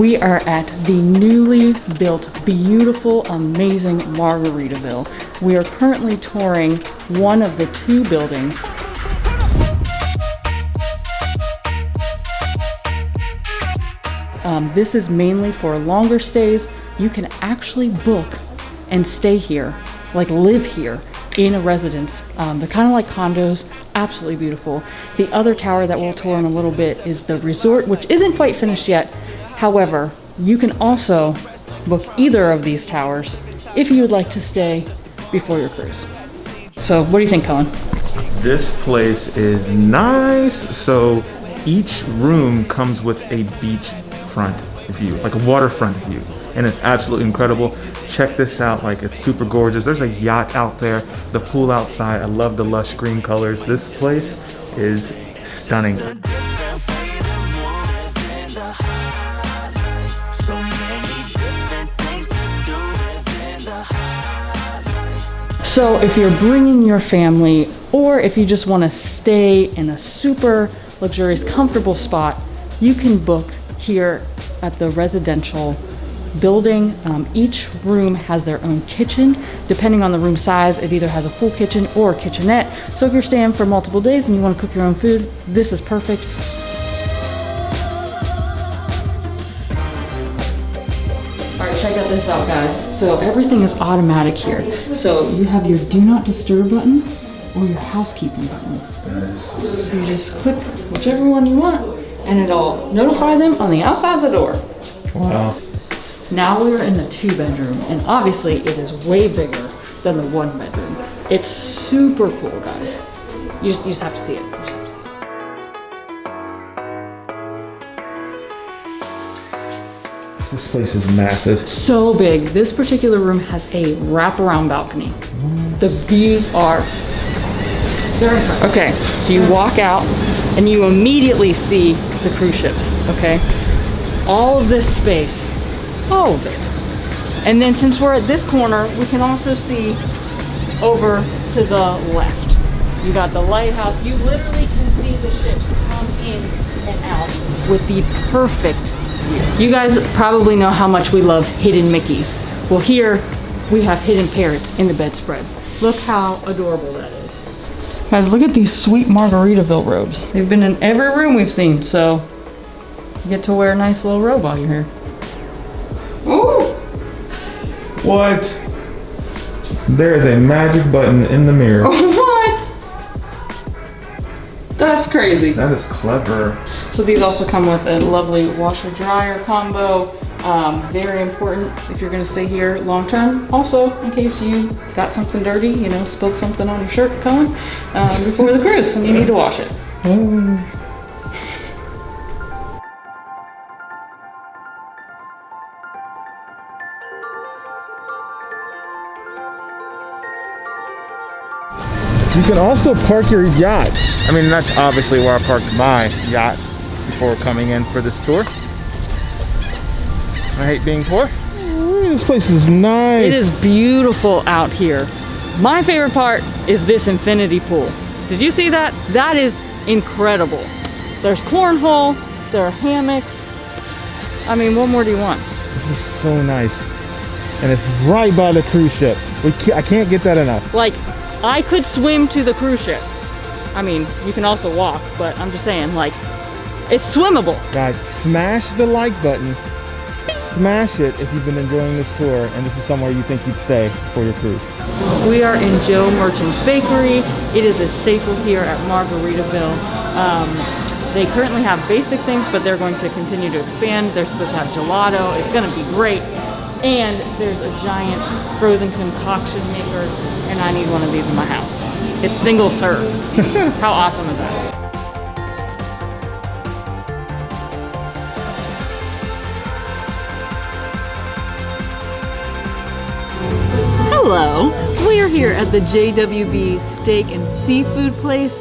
We are at the newly built, beautiful, amazing Margaritaville. We are currently touring one of the two buildings. This is mainly for longer stays. You can actually book and stay here, like live here in a residence. They're kind of like condos, absolutely beautiful. The other tower that we'll tour in a little bit is the resort, which isn't quite finished yet. However, you can also book either of these towers if you would like to stay before your cruise. So what do you think, Colin? This place is nice. So each room comes with a beachfront view, like a waterfront view. And it's absolutely incredible. Check this out, like it's super gorgeous. There's a yacht out there, the pool outside. I love the lush green colors. This place is stunning. So if you're bringing your family, or if you just want to stay in a super luxurious, comfortable spot, you can book here at the residential building. Each room has their own kitchen. Depending on the room size, it either has a full kitchen or a kitchenette. So if you're staying for multiple days and you want to cook your own food, this is perfect. All right, check out this out, guys. So everything is automatic here. So you have your do not disturb button or your housekeeping button. So you just click whichever one you want and it'll notify them on the outside of the door. Wow. Now we're in the 2-bedroom, and obviously it is way bigger than the 1-bedroom. It's super cool, guys. You just have to see it. This place is massive. So big. This particular room has a wraparound balcony. The views are very impressive. Okay, so you walk out and you immediately see the cruise ships, okay? All of this space, all of it. And then since we're at this corner, we can also see over to the left. You got the lighthouse. You literally can see the ships come in and out with the perfect view. You guys probably know how much we love hidden Mickeys. Well, here we have hidden parrots in the bedspread. Look how adorable that is. Guys, look at these sweet Margaritaville robes. They've been in every room we've seen, so you get to wear a nice little robe while you're here. Ooh! What? There is a magic button in the mirror. What? That's crazy. That is clever. So these also come with a lovely washer dryer combo. Very important if you're gonna stay here long term. Also, in case you got something dirty, you know, spilled something on your shirt, Colin, before the cruise and you need to wash it. You can also park your yacht. I mean, that's obviously where I parked my yacht before coming in for this tour. I hate being poor. This place is nice. It is beautiful out here. My favorite part is this infinity pool. Did you see that? That is incredible. There's cornhole, there are hammocks. I mean, what more do you want? This is so nice. And it's right by the cruise ship. I can't get that enough. Like, I could swim to the cruise ship. I mean, you can also walk, but I'm just saying, like, it's swimmable. Guys, smash the like button. Smash it if you've been enjoying this tour and this is somewhere you think you'd stay for your cruise. We are in Joe Merchant's Bakery. It is a staple here at Margaritaville. They currently have basic things, but they're going to continue to expand. They're supposed to have gelato. It's gonna be great. And there's a giant frozen concoction maker, and I need one of these in my house. It's single serve. How awesome is that? Hello, we are here at the JWB Steak and Seafood Place.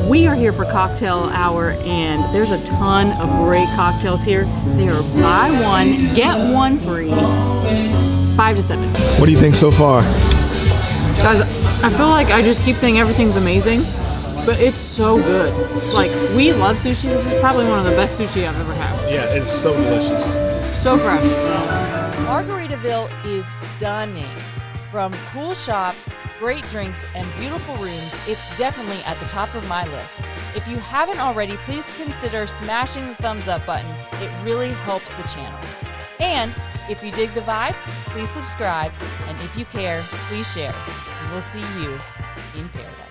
We are here for cocktail hour and there's a ton of great cocktails here. They are buy one, get one free, 5 to 7. What do you think so far? Guys, I feel like I just keep saying everything's amazing, but it's so good. Like, we love sushi. This is probably one of the best sushi I've ever had. Yeah, it's so delicious. So fresh. Margaritaville is stunning. From cool shops, great drinks, and beautiful rooms, it's definitely at the top of my list. If you haven't already, please consider smashing the thumbs up button. It really helps the channel. And if you dig the vibes, please subscribe. And if you care, please share. And we'll see you in paradise.